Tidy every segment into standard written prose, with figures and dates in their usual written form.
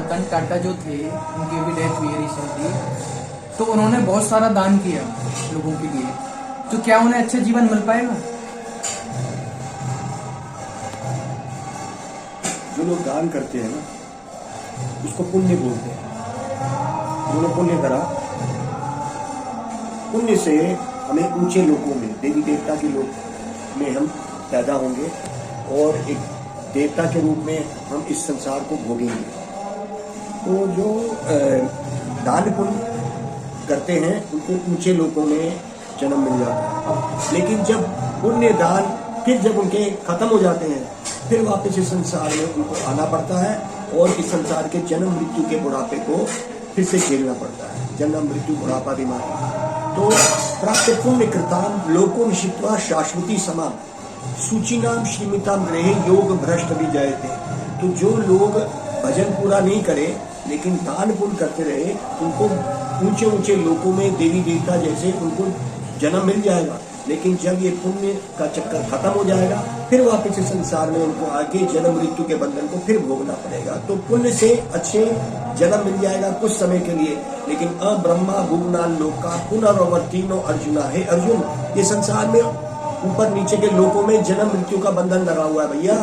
रतन टाटा जो थे, उनकी भी डेथ हुई है रिसेंटली, तो उन्होंने बहुत सारा दान किया लोगों के लिए, तो क्या उन्हें अच्छा जीवन मिल पाएगा? जो लोग दान करते हैं ना, उसको पुण्य बोलते हैं। उन्होंने पुण्य करा, पुण्य से हमें ऊंचे लोकों में, देवी देवता के लोक में हम पैदा होंगे और एक देवता के रूप में हम इस संसार को भोगेंगे। तो जो दान पुण्य करते हैं उनको ऊंचे लोकों में जन्म मिल जाता है, लेकिन जब पुण्य दान फिर जब उनके खत्म हो जाते हैं, फिर वापस इस संसार में उनको आना पड़ता है और इस संसार के जन्म मृत्यु के बुढ़ापे को फिर से झेलना पड़ता है। जन्म मृत्यु बुढ़ापा बीमारी। तो प्राप्त पुण्य कृताम लोको निशित्वा शाश्वती समाम सूचिनाम श्रीमिताम ग्रहे योग भ्रष्ट भी जायते। तो जो लोग भजन पूरा नहीं करे लेकिन दान पुण्य करते रहे, उनको ऊंचे ऊंचे लोकों में देवी देवता जैसे उनको जन्म मिल जाएगा। लेकिन जब ये पुण्य का चक्कर खत्म हो जाएगा, फिर वापस इस संसार में उनको आगे जन्म मृत्यु के बंधन को फिर भोगना पड़ेगा। तो पुण्य से अच्छे जन्म मिल जाएगा कुछ समय के लिए, लेकिन अब्रह्मा भुवना लोका पुनर्वर्तीनो अर्जुना। है अर्जुन, ये संसार में ऊपर नीचे के लोकों में जन्म मृत्यु का बंधन लगा हुआ है भैया।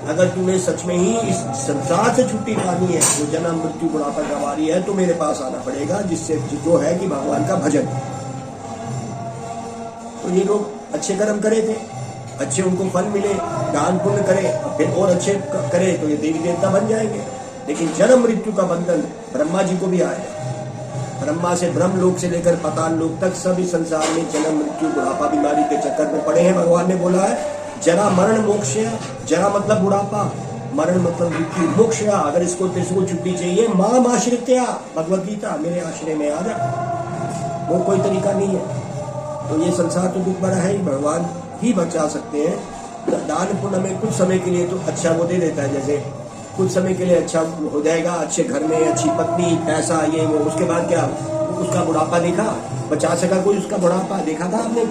अगर तुम्हें सच में ही इस संसार से छुट्टी पानी है, वो जन्म मृत्यु बुढ़ापा गंवारी है, तो मेरे पास आना पड़ेगा, जिससे जो है कि भगवान का भजन। तो ये लोग अच्छे कर्म करे थे, अच्छे उनको फल मिले, दान पुण्य करे, फिर और अच्छे करे तो ये देवी देवता बन जाएंगे। लेकिन जन्म मृत्यु का बंधन ब्रह्मा जी को भी आएगा। ब्रह्मा से ब्रह्म लोक से लेकर पाताल लोक तक सभी संसार में जन्म मृत्यु बुढ़ापा बीमारी के चक्कर में पड़े हैं। भगवान ने बोला है जरा मरण मोक्ष, जरा मतलब बुढ़ापा, मरण मतलब मृत्यु, मोक्ष। अगर इसको छुट्टी चाहिए, माम आश्रित्या, भगवद गीता, मेरे आश्रय में आ जा, वो कोई तरीका नहीं है। तो ये संसार तो दुख भरा है ही, भगवान ही बचा सकते हैं। दान पुण्य में कुछ समय के लिए तो अच्छा वो दे देता है, जैसे कुछ समय के लिए अच्छा हो जाएगा, अच्छे घर में अच्छी पत्नी, पैसा, ये वो, उसके बाद क्या उसका बुढ़ापा देखा, बचा सका कोई उसका बुढ़ापा देखा था आपने?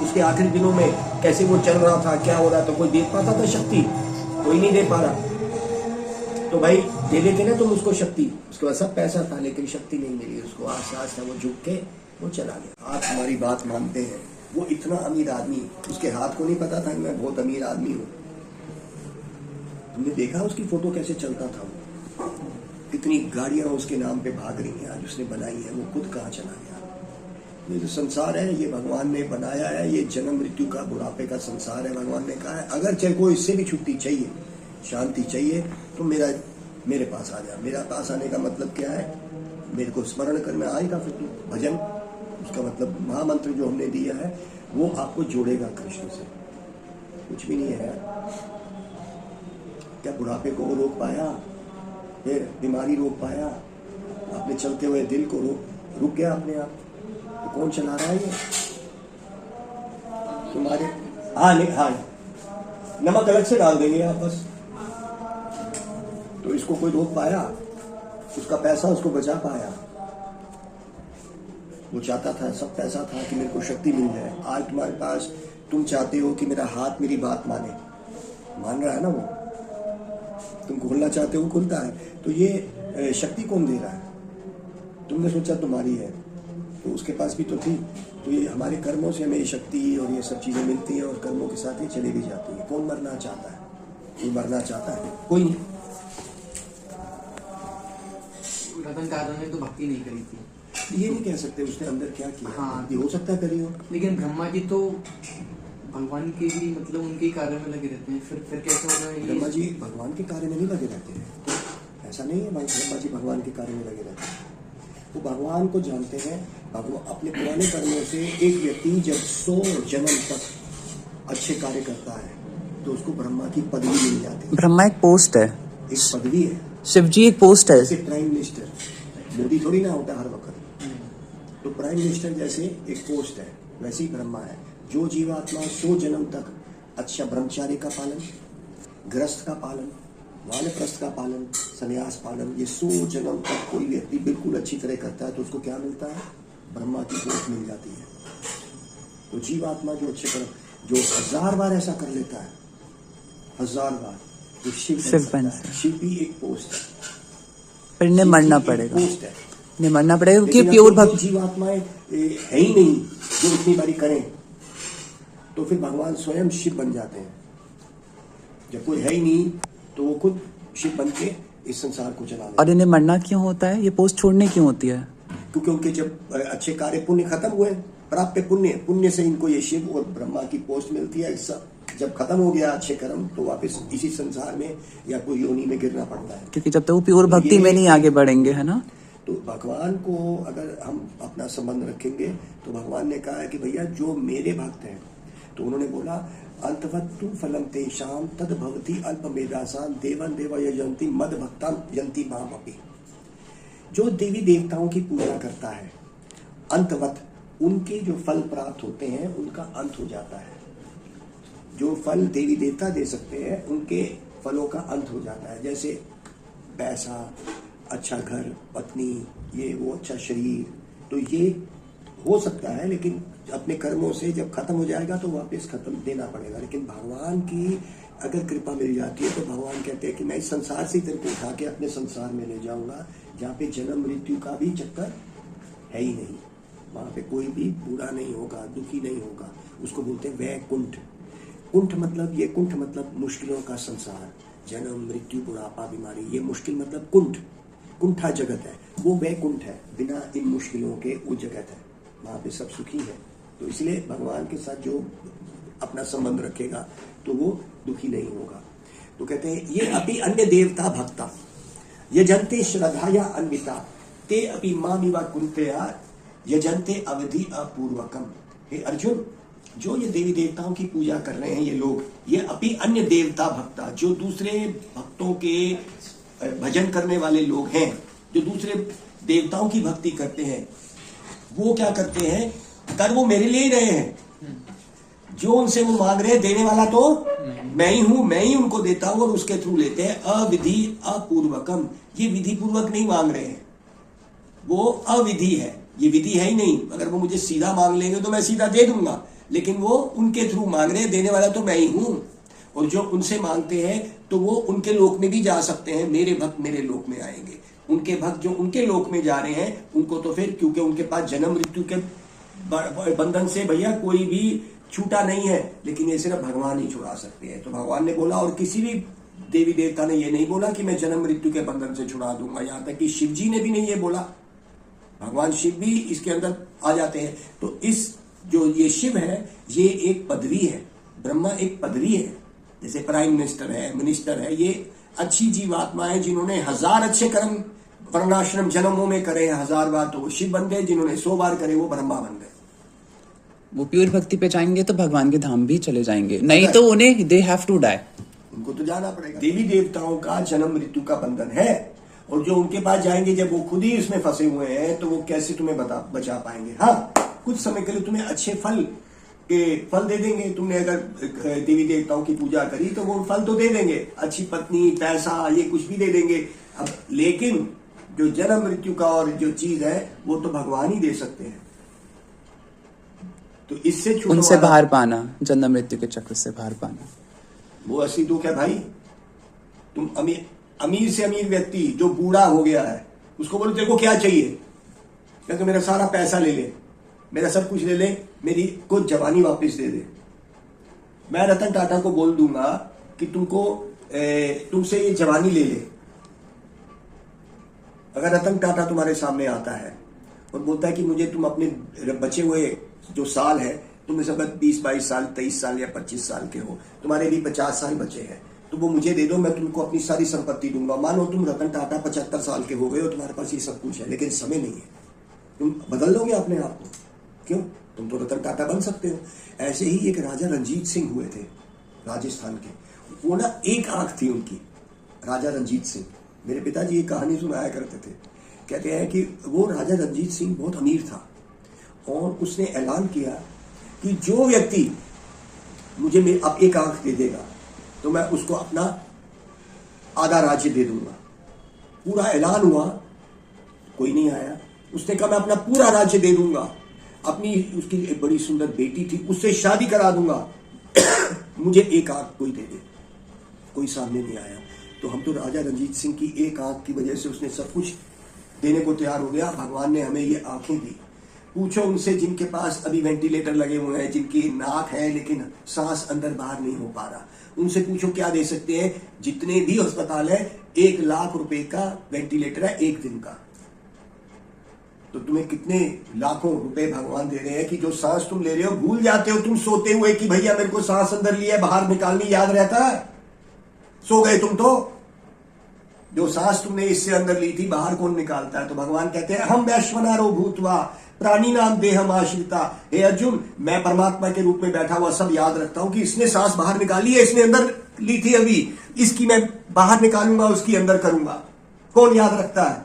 उसके आखिरी दिनों में कैसे वो चल रहा था, क्या हो रहा था, कोई देख पाता था शक्ति? कोई नहीं दे पा रहा। तो भाई दे देते ना तुम उसको शक्ति, उसके बाद सब पैसा था लेकिन शक्ति नहीं मिली उसको। आस वो झुक के वो चला गया। आप हमारी बात मानते हैं, वो इतना अमीर आदमी, उसके हाथ को नहीं पता था कि मैं बहुत अमीर आदमी हूँ। तुमने देखा उसकी फोटो कैसे चलता था? वो कितनी गाड़ियां उसके नाम पे भाग रही हैं, आज उसने बनाई है, वो खुद कहाँ चला गया? ये जो संसार है ये भगवान ने बनाया है, ये जन्म मृत्यु का बुढ़ापे का संसार है। भगवान ने कहा है अगर चाहे कोई इससे भी छुट्टी चाहिए, शांति चाहिए, तो मेरे पास आ जा। मेरा पास आने का मतलब क्या है? मेरे को स्मरण करना आएगा, फिर तू भजन, उसका मतलब महामंत्र जो हमने दिया है वो आपको जोड़ेगा कृष्ण से। कुछ भी नहीं है यार। क्या बुढ़ापे को वो रोक पाया? फिर बीमारी रोक पाया? अपने चलते हुए दिल को रुक गया अपने आप? तो कौन चला रहा है ये? तुम्हारे हाँ नमक अलग से डाल देंगे आप बस। तो इसको कोई रोक पाया? उसका पैसा उसको बचा पाया? वो चाहता था, सब पैसा था कि मेरे को शक्ति मिल जाए। आज तुम्हारे पास, तुम चाहते हो कि मेरा हाथ मेरी बात माने, मान रहा है ना वो? तुम खोलना चाहते हो, खुलता है। तो ये शक्ति कौन दे रहा है? तुमने सोचा तुम्हारी है, तो उसके पास भी तो थी। तो ये हमारे कर्मों से हमें शक्ति और ये सब चीजें मिलती हैं और कर्मों के साथ ही चली भी जाती है। कौन मरना चाहता है? कोई मरना चाहता है? कोई नहीं। रतन टाटा ने तो भक्ति नहीं करी थी, ये नहीं कह सकते उसने अंदर क्या किया। हाँ, ये हो सकता है करी हो, लेकिन ब्रह्मा जी तो भगवान के भी मतलब उनके कार्य में लगे रहते हैं। फिर कैसे होगा? ब्रह्मा जी भगवान के कार्य में नहीं लगे रहते हैं, तो ऐसा नहीं है भाई ब्रह्मा जी भगवान के कार्य में लगे रहते हैं। वो भगवान को जानते हैं। भगवान अपने पुराने कर्मों से एक व्यक्ति जब 100 जन्म तक अच्छे कार्य करता है तो उसको ब्रह्मा की पदवी मिल जाती है। ब्रह्मा एक पोस्ट है, एक पदवी है। शिव जी एक पोस्ट है। जैसे प्राइम मिनिस्टर, मोदी थोड़ी ना होता हर वक्त। तो प्राइम मिनिस्टर जैसे एक पोस्ट है, वैसे ही ब्रह्मा है। जो जीवात्मा 100 जन्म तक अच्छा ब्रह्मचार्य का पालन, गृहस्थ का पालन, वानप्रस्थ का पालन, संन्यास पालन, ये 100 जन्म तक कोई व्यक्ति बिल्कुल अच्छी तरह करता है तो उसको क्या मिलता है? ब्रह्मा की पोस्ट मिल जाती है। तो जीवात्मा जो अच्छे कर, जो 1000 बार ऐसा कर लेता है, 1000 बार, तो शिव बन सकता है। शिव भी एक पोस्ट है। पर इन्हें मरना एक पड़ेगा, पोस्ट है। इन्हें मरना पड़ेगा क्योंकि लेकिन प्योर अगर भक्त। जीवात्माएं है ही नहीं जो इतनी बारी करें, तो फिर भगवान स्वयं शिव बन जाते हैं। जब कोई है ही नहीं तो वो खुद शिव बन के इस संसार को चला लेते और इन्हें मरना क्यों होता है, ये पोस्ट छोड़ने क्यों होती है? क्योंकि उनके जब अच्छे कार्य पुण्य खत्म हुए, प्राप्त पुण्य से इनको ये शिव और ब्रह्मा की पोस्ट मिलती है। जब खत्म हो गया अच्छे कर्म तो वापस इसी संसार में या कोई योनि में गिरना पड़ता है। क्योंकि जब तक वो प्योर भक्ति में नहीं आगे बढ़ेंगे, है ना। तो भगवान को अगर हम अपना संबंध रखेंगे तो भगवान ने कहा है कि भैया जो मेरे भक्त हैं, तो उन्होंने बोला अंतवत्तु फलम तेषाम तद भवति अल्पमेधासाम देवन देव यजंती मद भक्ताम यंती माम अपि। जो देवी देवताओं की पूजा करता है, अंतवत उनके जो फल प्राप्त होते हैं उनका अंत हो जाता है। जो फल देवी देवता दे सकते हैं उनके फलों का अंत हो जाता है। जैसे पैसा, अच्छा घर, पत्नी, ये वो अच्छा शरीर, तो ये हो सकता है, लेकिन अपने कर्मों से जब खत्म हो जाएगा तो वापस खत्म देना पड़ेगा। लेकिन भगवान की अगर कृपा मिल जाती है तो भगवान कहते हैं कि मैं इस संसार से तेरे को उठा के अपने संसार में ले जाऊंगा जहाँ पे जन्म मृत्यु का भी चक्कर है ही नहीं। वहां पे कोई भी बूढ़ा नहीं होगा, दुखी नहीं होगा। उसको बोलते हैं वैकुंठ। कुंठ मतलब, ये कुंठ मतलब मुश्किलों का संसार, जन्म मृत्यु बुढ़ापा बीमारी, ये मुश्किल मतलब कुंठ, कुंठा जगत है। वो वैकुंठ है, बिना इन मुश्किलों के वो जगत है, वहां पे सब सुखी है। तो इसलिए भगवान के साथ जो अपना संबंध रखेगा तो वो दुखी नहीं होगा। तो कहते हैं ये अभी अन्य देवता भक्ता यजन्ते श्रद्धाया अन्विता ते अपि मामिवा कुंतेया यजन्ते अवधि अपूर्वकम। हे अर्जुन, जो ये देवी देवताओं की पूजा कर रहे हैं ये लोग, ये अपि अन्य देवता भक्ता, जो दूसरे भक्तों के भजन करने वाले लोग हैं, जो दूसरे देवताओं की भक्ति करते हैं, वो क्या करते हैं, कर वो मेरे लिए ही रहे हैं। जो उनसे वो मांग रहे हैं, देने वाला तो मैं ही हूं, मैं ही उनको देता हूं और उसके थ्रू लेते हैं। अविधि अपूर्वकम, ये विधि पूर्वक नहीं मांग रहे हैं, वो अविधि है, ये विधि है ही नहीं। अगर वो मुझे सीधा मांग लेंगे तो मैं सीधा दे दूंगा, लेकिन वो उनके थ्रू मांग रहे हैं, देने वाला तो मैं ही हूं। और जो उनसे मांगते हैं तो वो उनके लोक में भी जा सकते हैं, मेरे भक्त मेरे लोक में आएंगे। उनके भक्त जो उनके लोक में जा रहे हैं उनको तो फिर, क्योंकि उनके पास जन्म मृत्यु के बंधन से भैया कोई भी छूटा नहीं है, लेकिन ये सिर्फ भगवान ही छुड़ा सकते हैं। तो भगवान ने बोला, और किसी भी देवी देवता ने ये नहीं बोला कि मैं जन्म मृत्यु के बंधन से छुड़ा दूंगा। यहाँ तक कि शिव जी ने भी नहीं ये बोला, भगवान शिव भी इसके अंदर आ जाते हैं। तो इस जो ये शिव है ये एक पदवी है, ब्रह्मा एक पदवी है। जैसे प्राइम मिनिस्टर है, मिनिस्टर है, ये अच्छी जीवात्माएं जिन्होंने 1000 अच्छे कर्म वर्णाश्रम जन्मों में करे हैं 1000 बार, तो वो शिव बन गए। जिन्होंने 100 बार करे वो ब्रह्मा बन गए। वो प्योर भक्ति पे जाएंगे तो भगवान के धाम भी चले जाएंगे, नहीं तो उन्हें दे हैव टू डाई, उनको तो जाना पड़ेगा। देवी देवताओं का जन्म मृत्यु का बंधन है, और जो उनके पास जाएंगे जब वो खुद ही इसमें फंसे हुए हैं तो वो कैसे तुम्हें बचा पाएंगे। हाँ, कुछ समय के लिए तुम्हें अच्छे फल दे देंगे। तुमने अगर देवी देवताओं की पूजा करी तो वो फल तो दे देंगे, अच्छी पत्नी, पैसा, ये कुछ भी दे देंगे। अब लेकिन जो जन्म मृत्यु का और जो चीज है वो तो भगवान ही दे सकते हैं। तो इससे उनसे बाहर पाना, जन्म मृत्यु के चक्र से बाहर पाना, वो असली दुख है भाई। तुम अमीर से अमीर व्यक्ति जो बूढ़ा हो गया है उसको बोलो तेरे को क्या चाहिए, क्योंकि मेरा सारा पैसा ले ले, मेरा सब कुछ ले ले, मेरी कुछ जवानी वापस दे दे। मैं रतन टाटा को बोल दूंगा कि तुमसे ये जवानी ले ले। अगर रतन टाटा तुम्हारे सामने आता है और बोलता है कि मुझे तुम अपने बचे हुए जो साल है, तुम में से 20-22 साल, 23 साल या 25 साल के हो, तुम्हारे भी 50 साल बचे हैं, तो वो मुझे दे दो, मैं तुमको अपनी सारी संपत्ति दूंगा। मानो तुम रतन टाटा 75 साल के हो गए हो, तुम्हारे पास ये सब कुछ है, लेकिन समय नहीं है। तुम बदल लोगे अपने आप को? क्यों? तुम तो रतन टाटा बन सकते हो। ऐसे ही एक राजा रंजीत सिंह हुए थे राजस्थान के। वो ना एक आंख थी उनकी, राजा रंजीत सिंह। मेरे पिताजी ये कहानी सुनाया करते थे। कहते हैं कि वो राजा रंजीत सिंह बहुत अमीर था और उसने ऐलान किया कि जो व्यक्ति मुझे अब एक आंख दे देगा तो मैं उसको अपना आधा राज्य दे दूंगा। पूरा ऐलान हुआ, कोई नहीं आया। उसने कहा मैं अपना पूरा राज्य दे दूंगा, अपनी उसकी एक बड़ी सुंदर बेटी थी उससे शादी करा दूंगा, मुझे एक आंख कोई दे दे। कोई सामने नहीं आया। तो हम तो राजा रंजीत सिंह की एक आंख की वजह से उसने सब कुछ देने को तैयार हो गया। भगवान ने हमें ये आंखें दी। पूछो उनसे जिनके पास अभी वेंटिलेटर लगे हुए हैं, जिनकी नाक है लेकिन सांस अंदर बाहर नहीं हो पा रहा, उनसे पूछो क्या दे सकते हैं। जितने भी अस्पताल है 1 लाख रुपए का वेंटिलेटर है एक दिन का। तो तुम्हें कितने लाखों रुपए भगवान दे रहे हैं कि जो सांस तुम ले रहे हो भूल जाते हो तुम सोते हुए कि भैया मेरे को सांस अंदर लिया बाहर निकालनी याद रहता है। सो गए तुम तो। जो सांस तुमने इससे अंदर ली थी बाहर कौन निकालता है। तो भगवान कहते हैं हम वैश्वनारो भूतवा प्राणी नाम देहम आश्रिता। हे अर्जुन, मैं परमात्मा के रूप में बैठा हुआ सब याद रखता हूं कि इसने सांस बाहर निकाली है, इसने अंदर ली थी अभी, इसकी मैं बाहर निकालूंगा, उसकी अंदर करूंगा। कौन याद रखता है?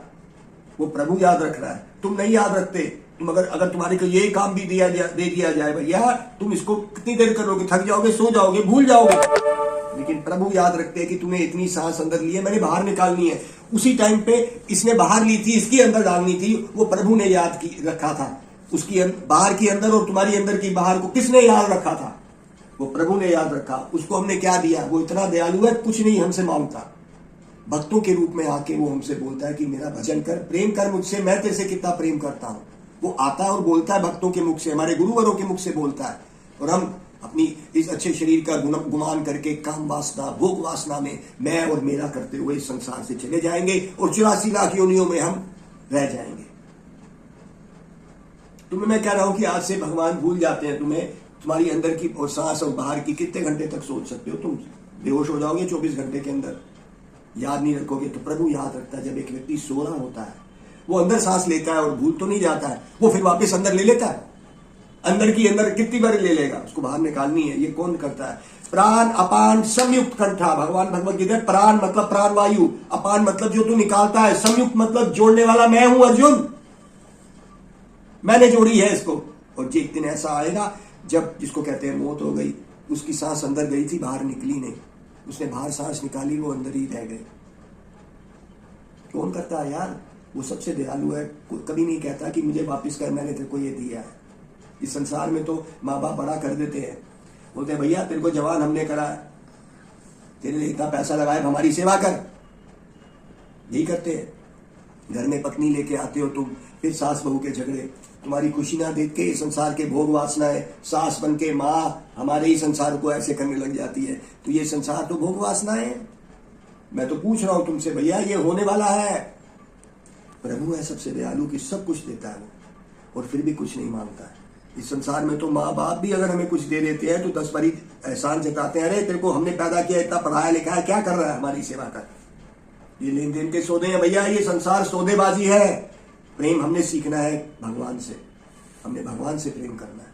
वो प्रभु याद रख रहा है। तुम नहीं याद रखते। तुम अगर तुम्हारे को ये काम भी दे दिया जाए भैया, तुम इसको कितनी देर करोगे? थक जाओगे, सो जाओगे, भूल जाओगे। लेकिन प्रभु याद रखते हैं कि तुम्हें इतनी सांस अंदर ली है, मैंने बाहर निकालनी है। उसी टाइम पे इसने बाहर ली थी, इसकी अंदर डालनी थी, वो प्रभु ने याद रखा था। उसकी बाहर की अंदर और तुम्हारी अंदर की बाहर को किसने याद रखा था? वो प्रभु ने याद रखा। उसको हमने क्या दिया? वो इतना दयालु है, कुछ नहीं हमसे मांगता। भक्तों के रूप में आके वो हमसे बोलता है कि मेरा भजन कर, प्रेम कर मुझसे, मैं तेरे से कितना प्रेम करता हूं। वो आता है और बोलता है भक्तों के मुख से, हमारे गुरुवरों के मुख से बोलता है। और हम अपनी इस अच्छे शरीर का गुमान करके काम वासना भोग वासना में मैं और मेरा करते हुए इस संसार से चले जाएंगे और 84 लाख योनियों में हम रह जाएंगे। तुम्हें मैं कह रहा हूं कि आज से भगवान भूल जाते हैं तुम्हें। तुम्हारी अंदर की और सांस और बाहर की कितने घंटे तक सोच सकते हो? तुम बेहोश हो जाओगे 24 घंटे के अंदर। याद नहीं रखोगे तो प्रभु याद रखता है। जब एक व्यक्ति सो रहा होता है वो अंदर सांस लेता है और भूल तो नहीं जाता है, वो फिर वापस अंदर ले लेता है। अंदर की अंदर कितनी बार ले लेगा? उसको बाहर निकालनी है। ये कौन करता है? प्राण अपान संयुक्त कंठा। भगवान भगवत गीता है, प्राण मतलब प्राण वायु, अपान मतलब जो तू निकालता है, संयुक्त मतलब जोड़ने वाला मैं हूं अर्जुन, मैंने जोड़ी है इसको। और एक दिन ऐसा आएगा जब जिसको कहते हैं मौत हो गई, उसकी सांस अंदर गई थी बाहर निकली नहीं, उसने बाहर सांस निकाली, वो अंदर ही रह गए। कौन करता है यार? वो सबसे दयालु है। कभी नहीं कहता कि मुझे वापिस कर, मैंने तेरे को ये दिया है। इस संसार में तो माँ बाप बड़ा कर देते हैं, बोलते हैं भैया तेरे को जवान हमने करा है, तेरे लिए इतना पैसा लगाए, हमारी सेवा कर। यही करते हैं। घर में पत्नी लेके आते हो तुम, फिर सास बहू के झगड़े, तुम्हारी खुशी ना देख के संसार के भोग वासनाएं, सास बन के माँ हमारे ही संसार को ऐसे करने लग जाती है। तो ये संसार तो भोग वासनाएं है। मैं तो पूछ रहा हूं तुमसे भैया, ये होने वाला है। प्रभु है सबसे दयालु कि सब कुछ देता है वो, और फिर भी कुछ नहीं मांगता है। इस संसार में तो माँ बाप भी अगर हमें कुछ दे देते हैं तो 10 बारी एहसान जताते हैं, अरे तेरे को हमने पैदा किया, इतना पढ़ाया लिखा है, क्या कर रहा है, हमारी सेवा कर। ये लेन देन के सौदे हैं भैया, ये संसार सौदेबाजी है। प्रेम हमने सीखना है भगवान से, हमने भगवान से प्रेम करना है।